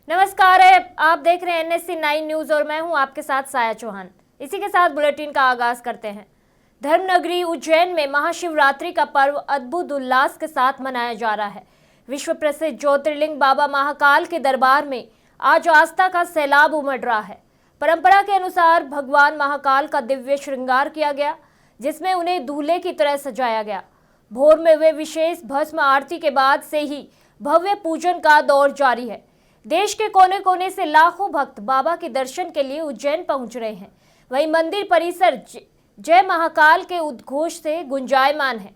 नमस्कार है, आप देख रहे हैं NSC 9 न्यूज और मैं हूं आपके साथ साया चौहान। इसी के साथ बुलेटिन का आगाज करते हैं। धर्मनगरी उज्जैन में महाशिवरात्रि का पर्व अद्भुत उल्लास के साथ मनाया जा रहा है। विश्व प्रसिद्ध ज्योतिर्लिंग बाबा महाकाल के दरबार में आज आस्था का सैलाब उमड़ रहा है। परंपरा के अनुसार भगवान महाकाल का दिव्य श्रृंगार किया गया, जिसमें उन्हें दूल्हे की तरह सजाया गया। भोर में वे विशेष भस्म आरती के बाद से ही भव्य पूजन का दौर जारी है। देश के कोने कोने से लाखों भक्त बाबा के दर्शन के लिए उज्जैन पहुंच रहे हैं। वहीं मंदिर परिसर जय महाकाल के उद्घोष से गुंजायमान है।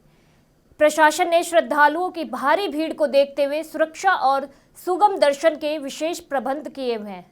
प्रशासन ने श्रद्धालुओं की भारी भीड़ को देखते हुए सुरक्षा और सुगम दर्शन के विशेष प्रबंध किए हुए हैं।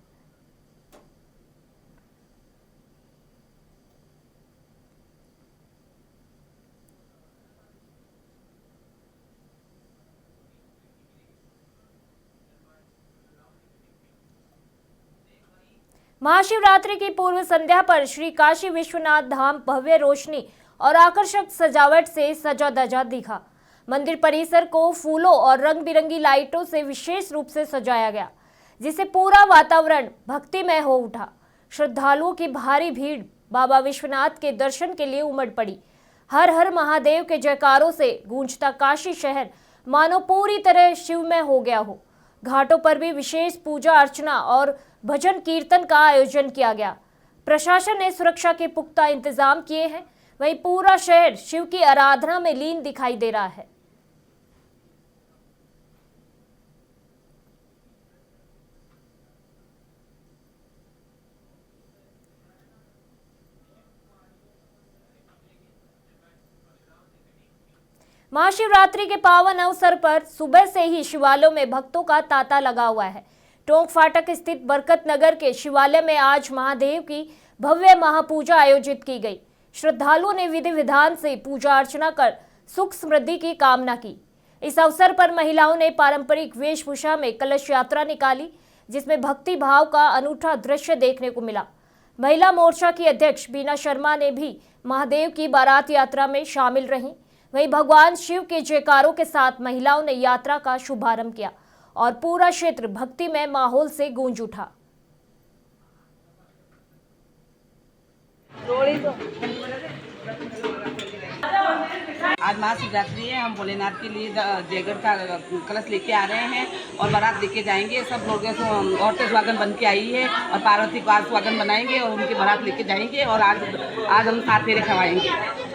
महाशिवरात्रि की पूर्व संध्या पर श्री काशी विश्वनाथ धाम भव्य रोशनी और आकर्षक सजावट से सजा धजा दिखा। मंदिर परिसर को फूलों और रंग बिरंगी लाइटों से विशेष रूप से सजाया गया, जिससे पूरा वातावरण भक्तिमय हो उठा। श्रद्धालुओं की भारी भीड़ बाबा विश्वनाथ के दर्शन के लिए उमड़ पड़ी। हर हर महादेव के जयकारों से गूंजता काशी शहर मानो पूरी तरह शिवमय हो गया हो। घाटों पर भी विशेष पूजा अर्चना और भजन कीर्तन का आयोजन किया गया। प्रशासन ने सुरक्षा के पुख्ता इंतजाम किए हैं। वहीं पूरा शहर शिव की आराधना में लीन दिखाई दे रहा है। महाशिवरात्रि के पावन अवसर पर सुबह से ही शिवालयों में भक्तों का तांता लगा हुआ है। टोंक फाटक स्थित बरकत नगर के शिवालय में आज महादेव की भव्य महापूजा आयोजित की गई। श्रद्धालुओं ने विधि विधान से पूजा अर्चना कर सुख समृद्धि की कामना की। इस अवसर पर महिलाओं ने पारंपरिक वेशभूषा में कलश यात्रा निकाली, जिसमें भक्ति भाव का अनूठा दृश्य देखने को मिला। महिला मोर्चा की अध्यक्ष बीना शर्मा ने भी महादेव की बारात यात्रा में शामिल रहीं। वहीं भगवान शिव के जयकारों के साथ महिलाओं ने यात्रा का शुभारंभ किया और पूरा क्षेत्र भक्तिमय माहौल से गूंज उठा। आज महाशिवरात्रि है। हम भोलेनाथ के लिए जयगढ़ का कलश लेके आ रहे हैं और बारात लेके जाएंगे। सब लोग औरतें सुहागन बन के आई है और पार्वती को आज सुहागन बनाएंगे और उनकी बारात लेके जाएंगे और आज हम 7 फेरे खवाएंगे।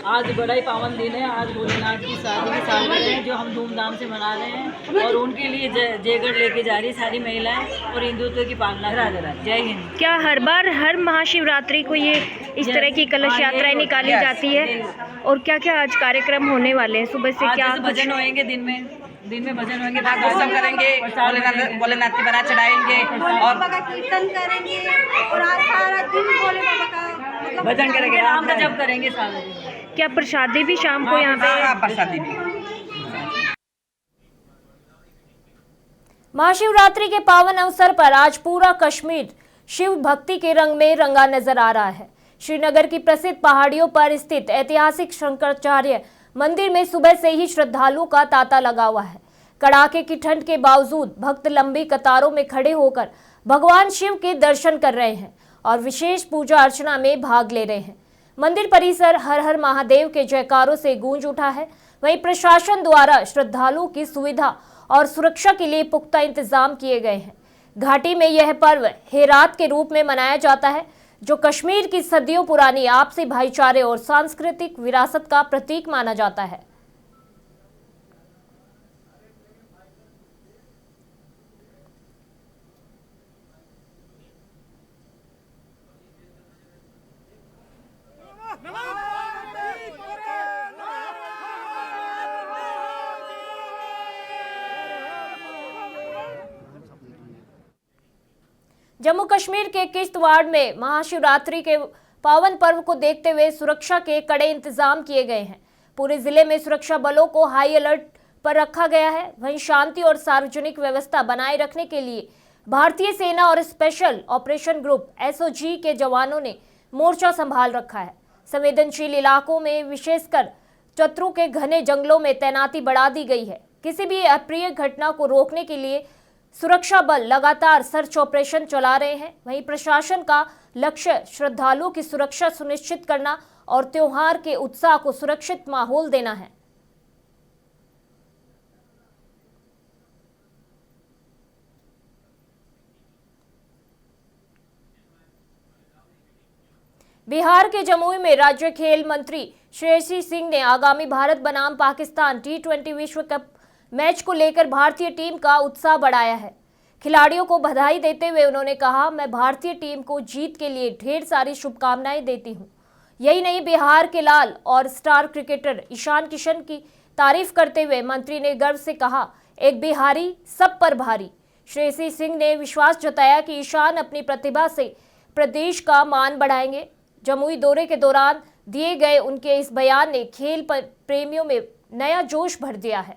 आज बड़ा ही पावन दिन है। आज भोलेनाथ की शादी की सालगिरह है, जो हम धूमधाम से मना रहे हैं और उनके लिए जयगढ़ लेके जा रही सारी महिलाएं और हिंदुत्व की पालना करा दे रहा है। जय हिंद। क्या हर बार हर महाशिवरात्रि को ये इस तरह की कलश यात्राएं निकाली जाती है? और क्या क्या आज कार्यक्रम होने वाले हैं? सुबह से क्या भजन होंगे? दिन में भजन होंगे, दर्शन करेंगे, भोलेनाथ की बारात चढ़ाएंगे और कीर्तन करेंगे और आज सारा दिन भोले बाबा का भजन करेंगे, नाम का जप करेंगे सारा दिन। क्या प्रसादी भी शाम को यहाँ पे? प्रसादी भी। महाशिवरात्रि के पावन अवसर पर आज पूरा कश्मीर शिव भक्ति के रंग में रंगा नजर आ रहा है। श्रीनगर की प्रसिद्ध पहाड़ियों पर स्थित ऐतिहासिक शंकराचार्य मंदिर में सुबह से ही श्रद्धालुओं का तांता लगा हुआ है। कड़ाके की ठंड के बावजूद भक्त लंबी कतारों में खड़े होकर भगवान शिव के दर्शन कर रहे हैं और विशेष पूजा अर्चना में भाग ले रहे हैं। मंदिर परिसर हर हर महादेव के जयकारों से गूंज उठा है। वहीं प्रशासन द्वारा श्रद्धालुओं की सुविधा और सुरक्षा के लिए पुख्ता इंतजाम किए गए हैं। घाटी में यह पर्व हेरात के रूप में मनाया जाता है, जो कश्मीर की सदियों पुरानी आपसी भाईचारे और सांस्कृतिक विरासत का प्रतीक माना जाता है। जम्मू कश्मीर के किश्तवाड़ में महाशिवरात्रि के पावन पर्व को देखते हुए सुरक्षा के कड़े इंतजाम किए गए हैं। पूरे जिले में सुरक्षा बलों को हाई अलर्ट पर रखा गया है। वहीं शांति और सार्वजनिक व्यवस्था बनाए रखने के लिए भारतीय सेना और स्पेशल ऑपरेशन ग्रुप SOG के जवानों ने मोर्चा संभाल रखा है। संवेदनशील इलाकों में विशेषकर चतरू के घने जंगलों में तैनाती बढ़ा दी गई है। किसी भी अप्रिय घटना को रोकने के लिए सुरक्षा बल लगातार सर्च ऑपरेशन चला रहे हैं। वहीं प्रशासन का लक्ष्य श्रद्धालुओं की सुरक्षा सुनिश्चित करना और त्योहार के उत्साह को सुरक्षित माहौल देना है। बिहार के जमुई में राज्य खेल मंत्री श्रेयसी सिंह ने आगामी भारत बनाम पाकिस्तान T20 विश्व कप मैच को लेकर भारतीय टीम का उत्साह बढ़ाया है। खिलाड़ियों को बधाई देते हुए उन्होंने कहा, मैं भारतीय टीम को जीत के लिए ढेर सारी शुभकामनाएं देती हूं। यही नहीं, बिहार के लाल और स्टार क्रिकेटर ईशान किशन की तारीफ करते हुए मंत्री ने गर्व से कहा, एक बिहारी सब पर भारी। श्रेयसी सिंह ने विश्वास जताया कि ईशान अपनी प्रतिभा से प्रदेश का मान बढ़ाएंगे। जमुई दौरे के दौरान दिए गए उनके इस बयान ने खेल प्रेमियों में नया जोश भर दिया है।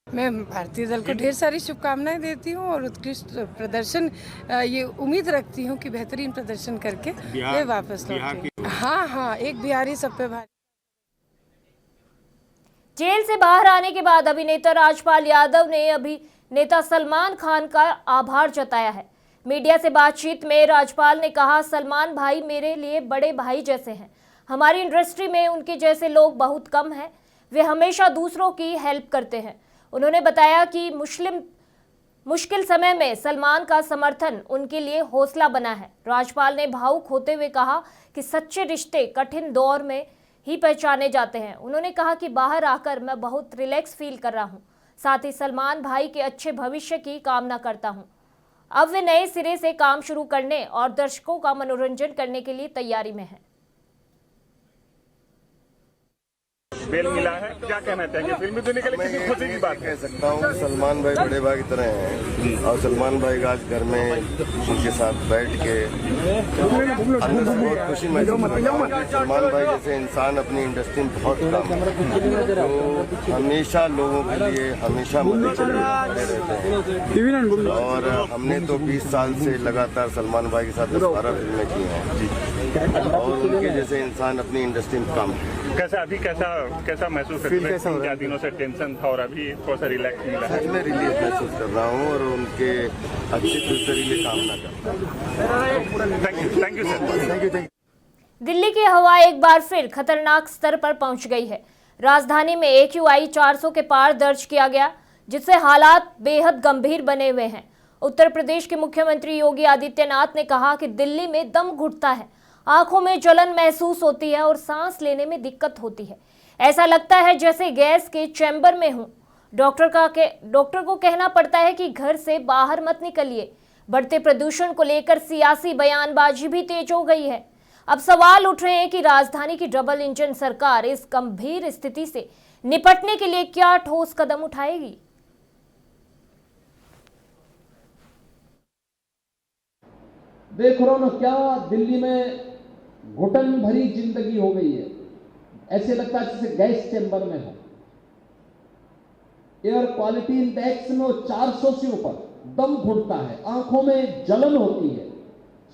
मैं भारतीय दल को ढेर सारी शुभकामनाएं देती हूं और उत्कृष्ट प्रदर्शन ये उम्मीद रखती हूं कि बेहतरीन प्रदर्शन करके वे वापस लौटें। हाँ, एक बिहारी सब पे भारी। जेल से बाहर आने के बाद अभिनेता राजपाल यादव ने अभिनेता सलमान खान का आभार जताया है। मीडिया से बातचीत में राजपाल ने कहा, सलमान भाई मेरे लिए बड़े भाई जैसे हैं। हमारी इंडस्ट्री में उनके जैसे लोग बहुत कम हैं। वे हमेशा दूसरों की हेल्प करते हैं। उन्होंने बताया कि मुश्किल समय में सलमान का समर्थन उनके लिए हौसला बना है। राजपाल ने भावुक होते हुए कहा कि सच्चे रिश्ते कठिन दौर में ही पहचाने जाते हैं। उन्होंने कहा कि बाहर आकर मैं बहुत रिलैक्स फील कर रहा हूं। साथ ही सलमान भाई के अच्छे भविष्य की कामना करता हूं। अब वे नए सिरे से काम शुरू करने और दर्शकों का मनोरंजन करने के लिए तैयारी में हैं। बेल मिला है, क्या कहना चाहेंगे? फिल्मी दुनिया के लिए कितनी खुशी की बात कह सकता हूँ। सलमान भाई बड़े भाई की तरह हैं और सलमान भाई का आज घर में उनके साथ बैठ के अंदर से बहुत खुशी महसूस होती है। सलमान भाई जैसे इंसान अपनी इंडस्ट्री में बहुत कम है, तो हमेशा लोगों के लिए हमेशा मदद चलते रहते हैं और हमने तो 20 साल से लगातार सलमान भाई के साथ 10-12 फिल्में की हैं और उनके जैसे इंसान अपनी इंडस्ट्री में कम है। कैसा महसूस करते हैं? 3-4 दिनों से टेंशन था और अभी थोड़ा सा रिलैक्स मिला है। मैं रिलीफ महसूस कर रहा हूँ और उनके अच्छे फ्यूचर के लिए कामना करता हूँ। Thank you sir. दिल्ली की हवा एक बार फिर खतरनाक स्तर पर पहुंच गई है। राजधानी में AQI 400 के पार दर्ज किया गया, जिससे हालात बेहद गंभीर बने हुए हैं। उत्तर प्रदेश के मुख्यमंत्री योगी आदित्यनाथ ने कहा कि दिल्ली में दम घुटता है, आंखों में जलन महसूस होती है और सांस लेने में दिक्कत होती है। ऐसा लगता है जैसे गैस के चैम्बर में हूं। डॉक्टर को कहना पड़ता है कि घर से बाहर मत निकलिए। बढ़ते प्रदूषण को लेकर सियासी बयानबाजी भी तेज हो गई है। अब सवाल उठ रहे हैं कि राजधानी की डबल इंजन सरकार इस गंभीर स्थिति से निपटने के लिए क्या ठोस कदम उठाएगी। देख रहे हो ना क्या दिल्ली में घुटन भरी जिंदगी हो गई है। ऐसे लगता है जैसे गैस चैम्बर में हो। एयर क्वालिटी इंडेक्स में 400 से ऊपर, दम घुटता है, आंखों में जलन होती है,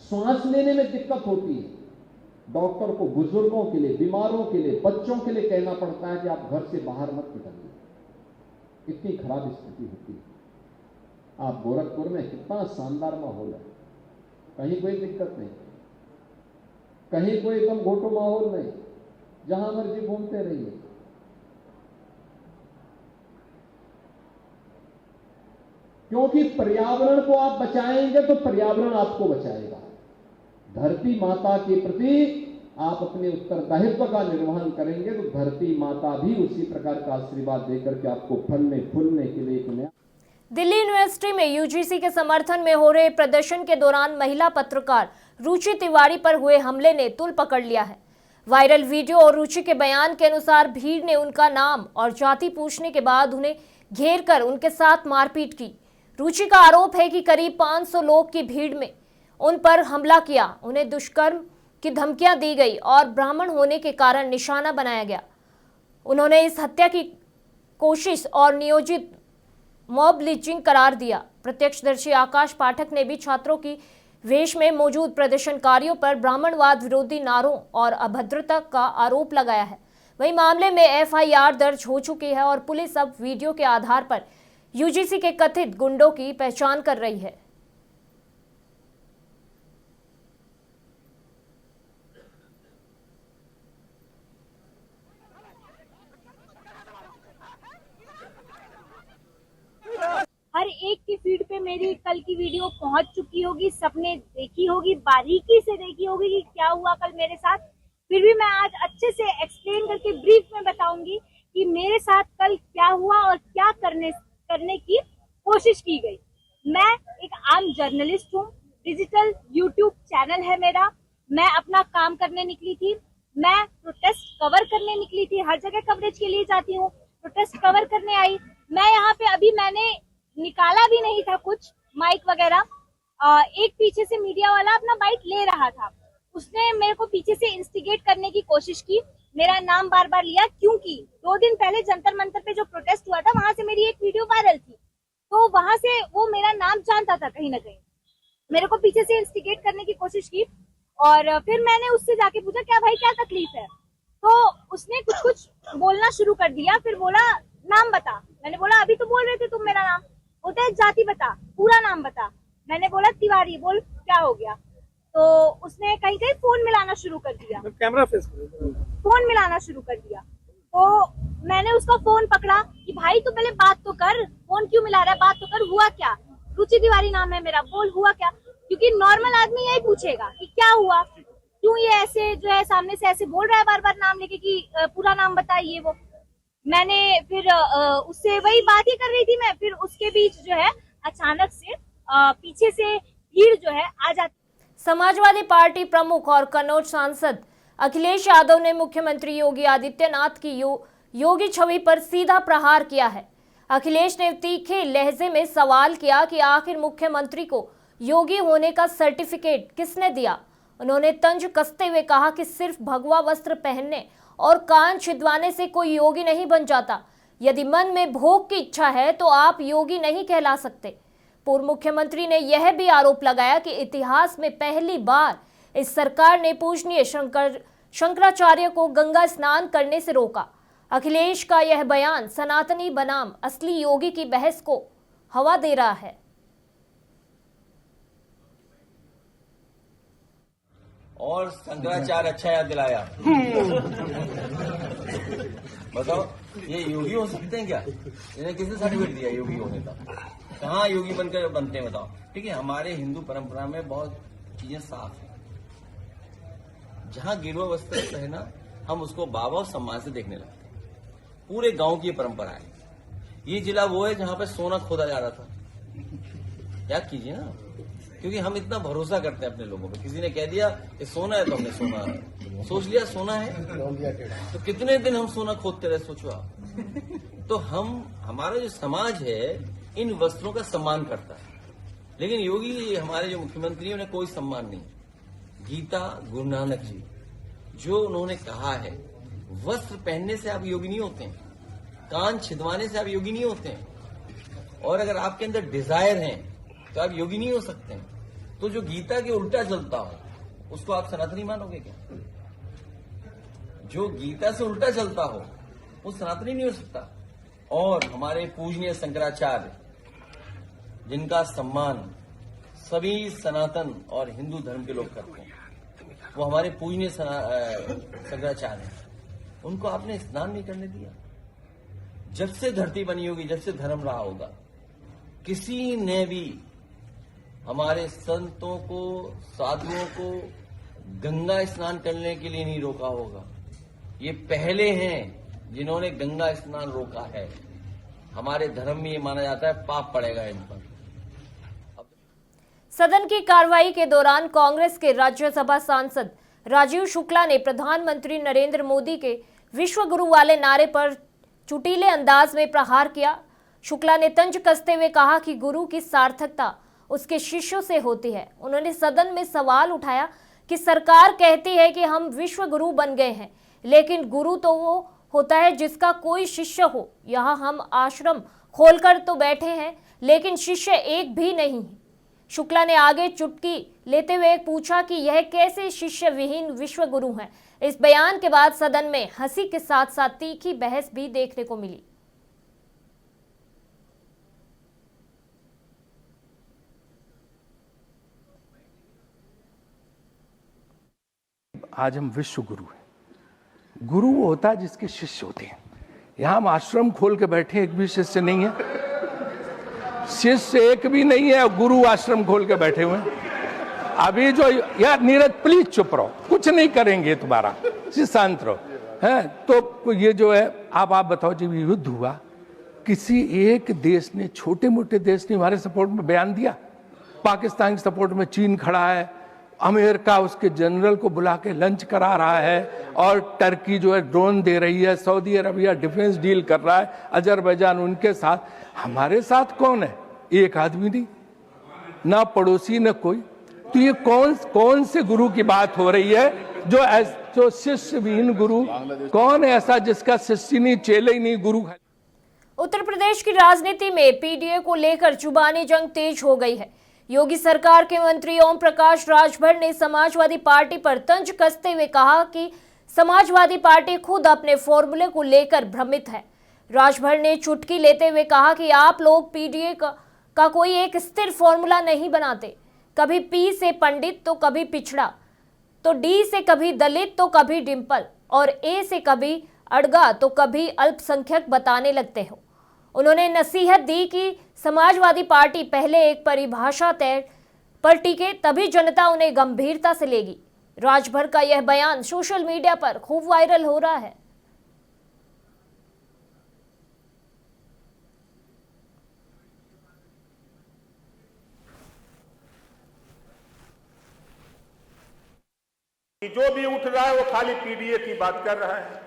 सांस लेने में दिक्कत होती है। डॉक्टर को बुजुर्गों के लिए, बीमारों के लिए, बच्चों के लिए कहना पड़ता है कि आप घर से बाहर मत निकलिए। इतनी खराब स्थिति होती है। आप गोरखपुर में कितना शानदार माहौल है, कहीं कोई दिक्कत नहीं, कहीं कोई एकदम घोटो माहौल नहीं, जहां मर्जी घूमते रहिए। क्योंकि पर्यावरण को आप बचाएंगे तो पर्यावरण आपको बचाएगा। धरती माता के प्रति आप अपने उत्तरदायित्व का निर्वहन करेंगे तो धरती माता भी उसी प्रकार का आशीर्वाद देकर के आपको फलने फूलने के लिए एक नया। दिल्ली यूनिवर्सिटी में UGC के समर्थन में हो रहे प्रदर्शन के दौरान महिला पत्रकार रुचि तिवारी पर हुए हमले ने तूल पकड़ लिया है। वायरल वीडियो और रुचि के बयान के अनुसार भीड़ ने उनका नाम और जाति पूछने के बाद उन्हें घेर कर उनके साथ मारपीट की। रुचि का आरोप है कि करीब 500 लोग की भीड़ में उन पर हमला किया, उन्हें दुष्कर्म की धमकियां दी गई और ब्राह्मण होने के कारण निशाना बनाया गया। उन्होंने इस हत्या की कोशिश और नियोजित मॉब लिंचिंग करार दिया। प्रत्यक्षदर्शी आकाश पाठक ने भी छात्रों की वेश में मौजूद प्रदर्शनकारियों पर ब्राह्मणवाद विरोधी नारों और अभद्रता का आरोप लगाया है। वहीं मामले में एफआईआर दर्ज हो चुकी है और पुलिस अब वीडियो के आधार पर यूजीसी के कथित गुंडों की पहचान कर रही है। हर एक की फीड पे मेरी कल की वीडियो पहुंच चुकी होगी, सबने देखी होगी, बारीकी से देखी होगी कि क्या हुआ कल मेरे साथ। फिर भी मैं आज अच्छे से एक्सप्लेन करके ब्रीफ में बताऊंगी कि मेरे साथ कल क्या हुआ और क्या करने की कोशिश की गई। मैं एक आम जर्नलिस्ट हूँ, डिजिटल यूट्यूब चैनल है मेरा। मैं अपना काम करने निकली थी, मैं प्रोटेस्ट कवर करने निकली थी। हर जगह कवरेज के लिए जाती हूँ, प्रोटेस्ट कवर करने आई। मैं यहाँ पे अभी मैंने निकाला भी नहीं था कुछ माइक वगैरह। एक पीछे से मीडिया वाला अपना बाइट ले रहा था, उसने मेरे को पीछे से इंस्टिगेट करने की कोशिश की, मेरा नाम बार बार लिया, क्योंकि 2 दिन पहले जंतर मंतर पे जो प्रोटेस्ट हुआ था वहां से मेरी एक वीडियो वायरल थी, तो वहां से वो मेरा नाम जानता था कहीं ना कहीं। मेरे को पीछे से इंस्टिगेट करने की कोशिश की और फिर मैंने उससे जाके पूछा क्या भाई क्या तकलीफ है, तो उसने कुछ बोलना शुरू कर दिया। फिर बोला नाम बता। मैंने बोला अभी तो बोल रहे थे तुम मेरा नाम। बोलते है जाति बता, पूरा नाम बता। मैंने बोला तिवारी। बोल क्या हो गया, तो उसने कहीं कहीं फोन मिलाना शुरू कर दिया, कैमरा फेस फोन मिलाना शुरू कर दिया। तो मैंने उसका फोन पकड़ा कि भाई तू पहले बात तो कर, फोन क्यों मिला रहा है, बात तो कर, हुआ क्या। रुचि तिवारी नाम है मेरा, बोल हुआ क्या। क्योंकि नॉर्मल आदमी यही पूछेगा कि क्या हुआ, क्यों ये ऐसे जो है सामने से ऐसे बोल रहा है बार बार नाम लेके कि पूरा नाम बता ये वो। मैंने फिर उससे वही बात ही कर रही थी मैं, फिर उसके बीच जो है अचानक से पीछे से भीड़ जो है आ जाती। समाजवादी पार्टी प्रमुख और कन्नौज सांसद अखिलेश यादव ने मुख्यमंत्री योगी आदित्यनाथ की योगी छवि पर सीधा प्रहार किया है। अखिलेश ने तीखे लहजे में सवाल किया कि आखिर मुख्यमंत्री को योगी होने का सर्टिफिकेट किसने दिया। उन्होंने तंज कसते हुए कहा कि सिर्फ भगवा वस्त्र पहनने और कान छिदवाने से कोई योगी नहीं बन जाता। यदि मन में भोग की इच्छा है तो आप योगी नहीं कहला सकते। पूर्व मुख्यमंत्री ने यह भी आरोप लगाया कि इतिहास में पहली बार इस सरकार ने पूजनीय शंकराचार्य को गंगा स्नान करने से रोका। अखिलेश का यह बयान सनातनी बनाम असली योगी की बहस को हवा दे रहा है। और शंकराचार्य अच्छा याद दिलाया। बताओ ये योगी हो सकते हैं क्या? इन्हें किसने सर्टिफिकेट दिया योगी होने का? कहाँ योगी बनकर बनते हैं बताओ? ठीक है, हमारे हिंदू परंपरा में बहुत चीजें साफ है। जहाँ गिरवा वस्त्र पहना हम उसको बाबा और सम्मान से देखने लगते हैं। पूरे गांव की परंपरा है। ये जिला वो है जहाँ पे सोना खोदा जा रहा था। याद कीजिए ना, क्योंकि हम इतना भरोसा करते हैं अपने लोगों पे। किसी ने कह दिया कि सोना है तो हमने सोना सोच लिया सोना है, तो कितने दिन हम सोना खोदते रहे सोचो आप। तो हमारा जो समाज है इन वस्त्रों का सम्मान करता है, लेकिन योगी हमारे जो मुख्यमंत्री हैं उन्हें कोई सम्मान नहीं। गीता गुरु नानक जी जो उन्होंने कहा है, वस्त्र पहनने से आप योगी नहीं होते हैं, कान छिदवाने से आप योगी नहीं होते हैं, और अगर आपके अंदर डिजायर है तो आप योगी नहीं हो सकते हैं। तो जो गीता के उल्टा चलता हो उसको आप सनातनी मानोगे क्या? जो गीता से उल्टा चलता हो वो सनातनी नहीं हो सकता। और हमारे पूजनीय शंकराचार्य जिनका सम्मान सभी सनातन और हिंदू धर्म के लोग करते हैं, वो हमारे पूजनीय शंकराचार्य हैं। उनको आपने स्नान नहीं करने दिया। जब से धरती बनी होगी, जब से धर्म रहा होगा, किसी ने भी हमारे संतों को, साधुओं को गंगा स्नान करने के लिए नहीं रोका होगा। ये पहले हैं जिन्होंने गंगा स्नान रोका है। हमारे धर्म में ये माना जाता है पाप पड़ेगा इन पर। सदन की कार्रवाई के दौरान कांग्रेस के राज्यसभा सांसद राजीव शुक्ला ने प्रधानमंत्री नरेंद्र मोदी के विश्व गुरु वाले नारे पर चुटीले अंदाज में प्रहार किया। शुक्ला ने तंज कसते हुए कहा कि गुरु की सार्थकता उसके शिष्यों से होती है। उन्होंने सदन में सवाल उठाया कि सरकार कहती है कि हम विश्व गुरु बन गए हैं, लेकिन गुरु तो वो होता है जिसका कोई शिष्य हो। यहाँ हम आश्रम खोलकर तो बैठे हैं, लेकिन शिष्य एक भी नहीं। शुक्ला ने आगे चुटकी लेते हुए पूछा कि यह कैसे शिष्य विहीन विश्व गुरु हैं। इस बयान के बाद सदन में हंसी के साथ साथ तीखी बहस भी देखने को मिली। आज हम विश्व गुरु हैं। गुरु वो होता है जिसके शिष्य होते हैं। यहां हम आश्रम खोल के बैठे, एक भी शिष्य नहीं है, शिष्य एक भी नहीं है, गुरु आश्रम खोल के बैठे हुए हैं। अभी जो यार नीरज प्लीज चुप रहो, कुछ नहीं करेंगे तुम्हारा, शांत रहो हैं। तो ये जो है आप बताओ, जब युद्ध हुआ किसी एक देश ने, छोटे मोटे देश ने हमारे सपोर्ट में बयान दिया? पाकिस्तान के सपोर्ट में चीन खड़ा है, अमेरिका उसके जनरल को बुला के लंच करा रहा है, और टर्की जो है ड्रोन दे रही है, सऊदी अरबिया डिफेंस डील कर रहा है, अजरबैजान उनके साथ। हमारे साथ कौन है? एक आदमी नहीं, ना पड़ोसी न कोई। तो ये कौन से गुरु की बात हो रही है? जो शिष्य विहीन गुरु कौन है ऐसा जिसका शिष्य नहीं, चेले ही नहीं, गुरु है? उत्तर प्रदेश की राजनीति में पीडीए को लेकर जुबानी जंग तेज हो गई है। योगी सरकार के मंत्री ओम प्रकाश राजभर ने समाजवादी पार्टी पर तंज कसते हुए कहा कि समाजवादी पार्टी खुद अपने फॉर्मूले को लेकर भ्रमित है। राजभर ने चुटकी लेते हुए कहा कि आप लोग पीडीए का कोई एक स्थिर फॉर्मूला नहीं बनाते। कभी पी से पंडित तो कभी पिछड़ा, तो डी से कभी दलित तो कभी डिंपल, और ए से कभी अड़गा तो कभी अल्पसंख्यक बताने लगते हो। उन्होंने नसीहत दी कि समाजवादी पार्टी पहले एक परिभाषा तय पर टिके, तभी जनता उन्हें गंभीरता से लेगी। राजभर का यह बयान सोशल मीडिया पर खूब वायरल हो रहा है। जो भी उठ रहा है वो खाली पीडीए की बात कर रहा है,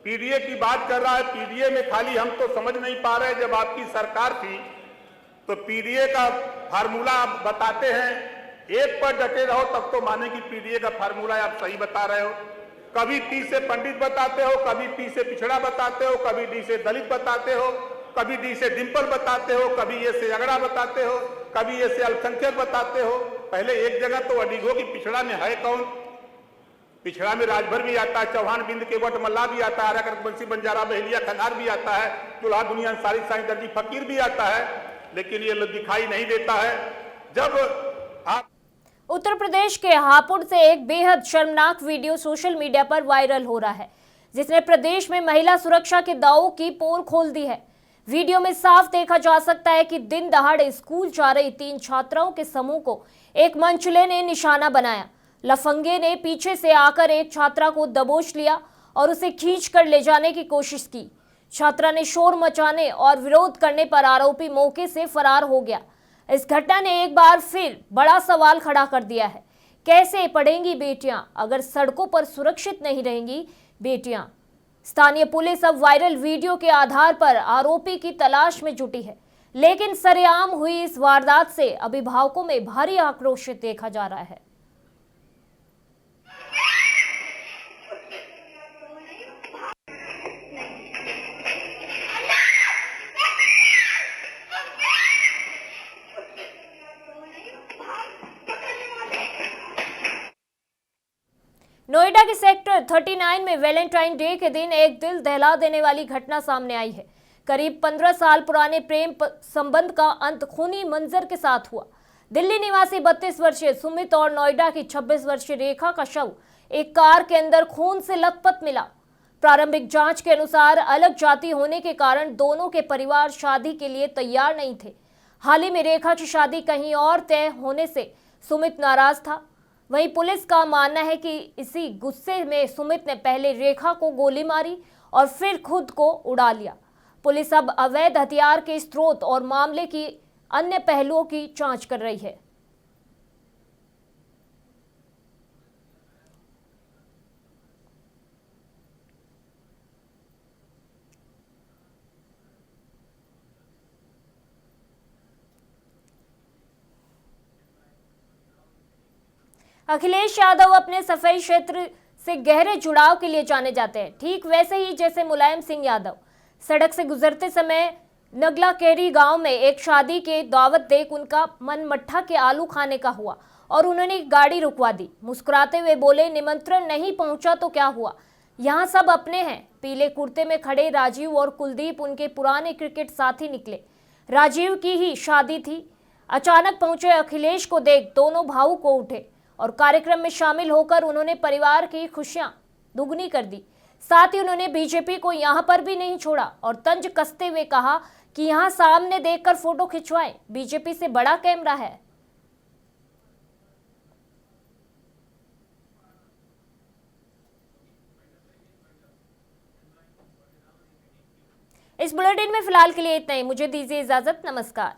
पीडीए की बात कर रहा है। पीडीए में खाली हम तो समझ नहीं पा रहे, जब आपकी सरकार थी तो पीडीए का फार्मूला आप बताते हैं, एक पर डटे रहो तब तो माने कि पीडीए का फार्मूला आप सही बता रहे हो। कभी पी से पंडित बताते हो, कभी पी से पिछड़ा बताते हो, कभी डी से दलित बताते हो, कभी डी से डिंपल बताते हो, कभी ए से अगड़ा बताते हो, कभी ए से अल्पसंख्यक बताते हो। पहले एक जगह तो अडिगो की पिछड़ा में है कौन? पिछड़ा में राजभर भी आता है, चौहान बिंद के वट मल्ला भी आता है, बंसी बंजारा बहेलिया खनार भी आता है, दुल्हा दुनिया अंसारी साईं दर्जी फकीर भी आता है, लेकिन ये दिखाई नहीं देता है। जब आप उत्तर प्रदेश के हापुड़ से एक बेहद शर्मनाक वीडियो सोशल मीडिया पर वायरल हो रहा है, जिसने प्रदेश में महिला सुरक्षा के दावों की पोल खोल दी है। वीडियो में साफ देखा जा सकता है कि दिन दहाड़े स्कूल जा रही 3 छात्राओं के समूह को एक मंचले ने निशाना बनाया। लफंगे ने पीछे से आकर एक छात्रा को दबोच लिया और उसे खींचकर ले जाने की कोशिश की। छात्रा ने शोर मचाने और विरोध करने पर आरोपी मौके से फरार हो गया। इस घटना ने एक बार फिर बड़ा सवाल खड़ा कर दिया है, कैसे पढ़ेंगी बेटियां अगर सड़कों पर सुरक्षित नहीं रहेंगी बेटियां। स्थानीय पुलिस अब वायरल वीडियो के आधार पर आरोपी की तलाश में जुटी है, लेकिन सरेआम हुई इस वारदात से अभिभावकों में भारी आक्रोश देखा जा रहा है। नोएडा के सेक्टर 39 में वैलेंटाइन डे के दिन एक दिल दहला देने वाली घटना सामने आई है। करीब 15 साल पुराने प्रेम संबंध का अंत खूनी मंजर के साथ हुआ। दिल्ली निवासी 32 वर्षीय सुमित और नोएडा की 26 वर्षीय रेखा का शव एक कार के अंदर खून से लथपथ मिला। प्रारंभिक जांच के अनुसार अलग जाति होने के कारण दोनों के परिवार शादी के लिए तैयार नहीं थे। हाल ही में रेखा की शादी कहीं और तय होने से सुमित नाराज था। वहीं पुलिस का मानना है कि इसी गुस्से में सुमित ने पहले रेखा को गोली मारी और फिर खुद को उड़ा लिया। पुलिस अब अवैध हथियार के स्रोत और मामले की अन्य पहलुओं की जांच कर रही है। अखिलेश यादव अपने सफाई क्षेत्र से गहरे जुड़ाव के लिए जाने जाते हैं, ठीक वैसे ही जैसे मुलायम सिंह यादव। सड़क से गुजरते समय नगला केरी गांव में एक शादी के दावत देख उनका मन मट्ठा के आलू खाने का हुआ और उन्होंने गाड़ी रुकवा दी। मुस्कुराते हुए बोले, निमंत्रण नहीं पहुंचा तो क्या हुआ, यहाँ सब अपने हैं। पीले कुर्ते में खड़े राजीव और कुलदीप उनके पुराने क्रिकेट साथी निकले। राजीव की ही शादी थी। अचानक पहुंचे अखिलेश को देख दोनों भावुक हो उठे और कार्यक्रम में शामिल होकर उन्होंने परिवार की खुशियां दुगनी कर दी। साथ ही उन्होंने बीजेपी को यहां पर भी नहीं छोड़ा और तंज कसते हुए कहा कि यहां सामने देखकर फोटो खिंचवाएं, बीजेपी से बड़ा कैमरा है। इस बुलेटिन में फिलहाल के लिए इतना ही। मुझे दीजिए इजाजत। नमस्कार।